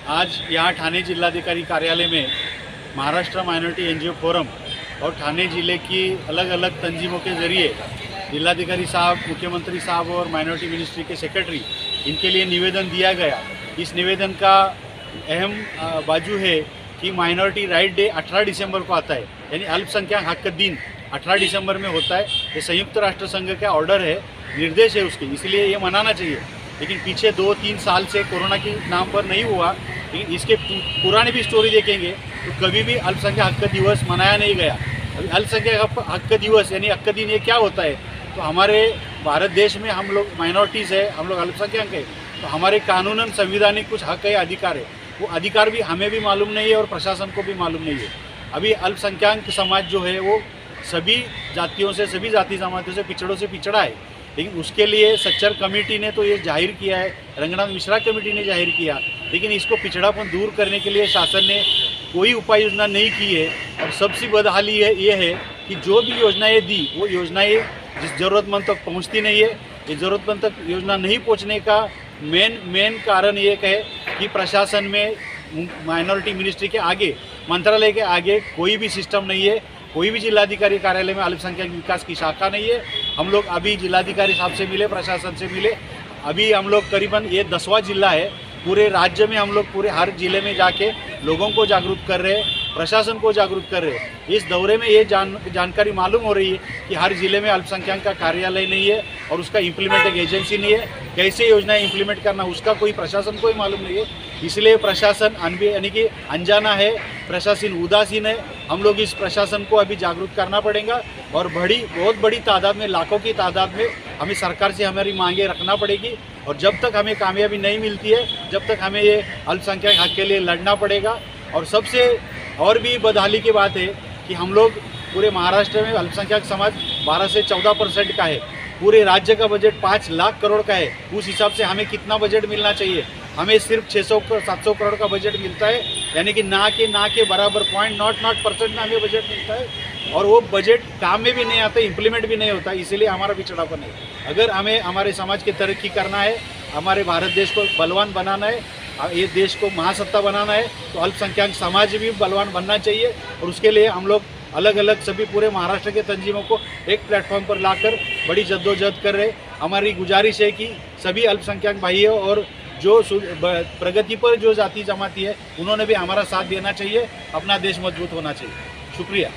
आज यहाँ ठाणे जिलाधिकारी कार्यालय में महाराष्ट्र माइनॉरिटी एनजीओ फोरम और ठाणे ज़िले की अलग अलग तंजीमों के ज़रिए जिलाधिकारी साहब, मुख्यमंत्री साहब और माइनॉरिटी मिनिस्ट्री के सेक्रेटरी इनके लिए निवेदन दिया गया। इस निवेदन का अहम बाजू है कि माइनॉरिटी राइट डे 18 दिसंबर को आता है, यानी अल्पसंख्यक हक दिन 18 दिसंबर में होता है। ये संयुक्त राष्ट्र संघ का ऑर्डर है, निर्देश है उसके, इसलिए ये मनाना चाहिए। लेकिन पीछे 2-3 साल से कोरोना के नाम पर नहीं हुआ। लेकिन इसके पुराने भी स्टोरी देखेंगे तो कभी भी अल्पसंख्यक हक दिवस मनाया नहीं गया। अभी अल्पसंख्यक हक दिवस यानी हक दिन ये क्या होता है? तो हमारे भारत देश में हम लोग माइनॉरिटीज़ है, हम लोग अल्पसंख्यक है, तो हमारे कानूनन संविधानिक कुछ हक है, अधिकार है। वो अधिकार भी हमें भी मालूम नहीं है और प्रशासन को भी मालूम नहीं है। अभी अल्पसंख्यक समाज जो है वो सभी जातियों से, सभी जाति जमातियों से, पिछड़ों से पिछड़ा है। लेकिन उसके लिए सच्चर कमेटी ने तो ये जाहिर किया है, रंगनाथ मिश्रा कमेटी ने जाहिर किया, लेकिन इसको पिछड़ापन दूर करने के लिए शासन ने कोई उपाय योजना नहीं की है। और सबसे बदहाली ये है कि जो भी योजनाएं दी वो योजनाएं जिस ज़रूरतमंद तक पहुंचती नहीं है। ये ज़रूरतमंद तक योजना नहीं पहुंचने का मेन कारण ये है कि प्रशासन में माइनॉरिटी मिनिस्ट्री के आगे, मंत्रालय के आगे कोई भी सिस्टम नहीं है। कोई भी जिलाधिकारी कार्यालय में अल्पसंख्यक विकास की शाखा नहीं है। हम लोग अभी जिलाधिकारी साहब से मिले, प्रशासन से मिले। अभी हम लोग करीबन ये 10वां जिला है। पूरे राज्य में हम लोग पूरे हर जिले में जाके लोगों को जागरूक कर रहे हैं, प्रशासन को जागरूक कर रहे हैं। इस दौरे में ये जानकारी मालूम हो रही है कि हर जिले में अल्पसंख्यक का कार्यालय नहीं है और उसका इम्प्लीमेंट एक एजेंसी नहीं है। कैसे योजनाएं इम्प्लीमेंट करना उसका कोई प्रशासन को ही मालूम नहीं है। इसलिए प्रशासन यानी कि अनजाना है, प्रशासन उदासीन है। हम लोग इस प्रशासन को अभी जागरूक करना पड़ेगा और बहुत बड़ी तादाद में, लाखों की तादाद में हमें सरकार से हमारी मांगे रखना पड़ेगी। और जब तक हमें कामयाबी नहीं मिलती है, जब तक हमें ये अल्पसंख्यक हक के लिए लड़ना पड़ेगा। और सबसे और भी बदहाली की बात है कि हम लोग पूरे महाराष्ट्र में अल्पसंख्यक समाज 12 से 14% का है। पूरे राज्य का बजट 5 लाख करोड़ का है। उस हिसाब से हमें कितना बजट मिलना चाहिए? हमें सिर्फ 600-700 करोड़ का बजट मिलता है, यानी कि ना के बराबर 0.00% में हमें बजट मिलता है। और वो बजट काम में भी नहीं आता, इम्प्लीमेंट भी नहीं होता। इसीलिए हमारा पिछड़ापन है। अगर हमें हमारे समाज की तरक्की करना है, हमारे भारत देश को बलवान बनाना है, ये देश को महासत्ता बनाना है, तो अल्पसंख्यक समाज भी बलवान बनना चाहिए। और उसके लिए हम लोग अलग अलग सभी पूरे महाराष्ट्र के तंजीमों को एक प्लेटफॉर्म पर लाकर बड़ी जद्दोजहद कर रहे। हमारी गुजारिश है कि सभी अल्पसंख्यक भाइयों और जो प्रगति पर जो जाति जमाती है उन्होंने भी हमारा साथ देना चाहिए। अपना देश मजबूत होना चाहिए। शुक्रिया।